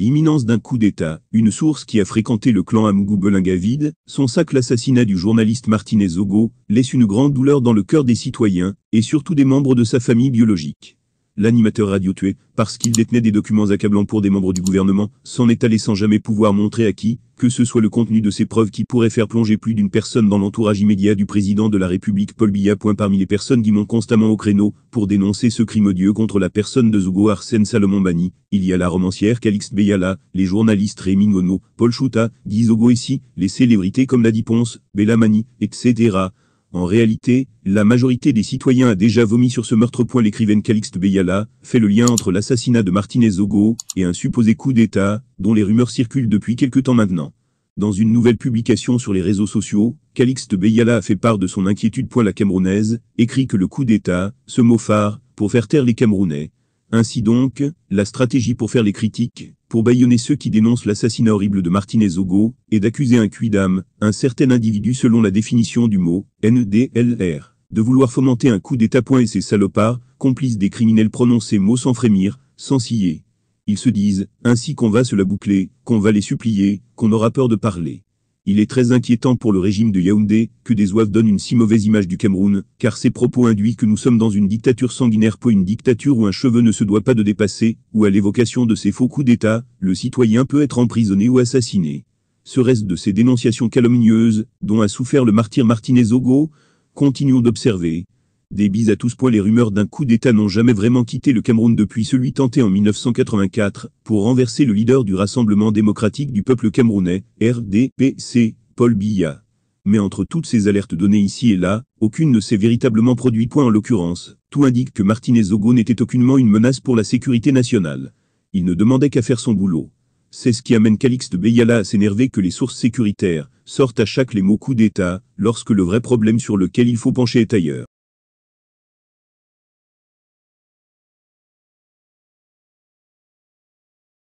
Imminence d'un coup d'État, une source qui a fréquenté le clan Amougou Belingavide, son sac l'assassinat du journaliste Martinez Zogo, laisse une grande douleur dans le cœur des citoyens, et surtout des membres de sa famille biologique. L'animateur radio tué, parce qu'il détenait des documents accablants pour des membres du gouvernement, s'en est allé sans jamais pouvoir montrer à qui, que ce soit le contenu de ces preuves qui pourraient faire plonger plus d'une personne dans l'entourage immédiat du président de la République Paul Biya. Parmi les personnes qui montent constamment au créneau pour dénoncer ce crime odieux contre la personne de Zogo Arsène Salomon Bani, il y a la romancière Calixte Beyala, les journalistes Rémi Ngono, Paul Chouta, Guy Zogo Essi, les célébrités comme Ladi Ponce, Bella Mani, etc. En réalité, la majorité des citoyens a déjà vomi sur ce meurtre. L'écrivaine Calixte Beyala fait le lien entre l'assassinat de Martinez Zogo et un supposé coup d'État, dont les rumeurs circulent depuis quelque temps maintenant. Dans une nouvelle publication sur les réseaux sociaux, Calixte Beyala a fait part de son inquiétude. La Camerounaise écrit que le coup d'État, ce mot phare, pour faire taire les Camerounais. Ainsi donc, la stratégie pour faire les critiques, pour bâillonner ceux qui dénoncent l'assassinat horrible de Martinez Zogo, est d'accuser un quidam, un certain individu selon la définition du mot NDLR, de vouloir fomenter un coup d'État. Et ces salopards, complices des criminels, prononcent ces mots sans frémir, sans ciller. Ils se disent ainsi qu'on va se la boucler, qu'on va les supplier, qu'on aura peur de parler. Il est très inquiétant pour le régime de Yaoundé que des zouaves donnent une si mauvaise image du Cameroun, car ces propos induisent que nous sommes dans une dictature sanguinaire. Une dictature où un cheveu ne se doit pas de dépasser, où à l'évocation de ces faux coups d'État, le citoyen peut être emprisonné ou assassiné. Serait-ce de ces dénonciations calomnieuses, dont a souffert le martyr Martinez Zogo? Continuons d'observer. Des bises à tous. Les rumeurs d'un coup d'État n'ont jamais vraiment quitté le Cameroun depuis celui tenté en 1984 pour renverser le leader du Rassemblement démocratique du peuple camerounais, RDPC, Paul Biya. Mais entre toutes ces alertes données ici et là, aucune ne s'est véritablement produit. En l'occurrence, tout indique que Martinez Zogo n'était aucunement une menace pour la sécurité nationale. Il ne demandait qu'à faire son boulot. C'est ce qui amène Calixte Beyala à s'énerver que les sources sécuritaires sortent à chaque les mots coup d'État, lorsque le vrai problème sur lequel il faut pencher est ailleurs.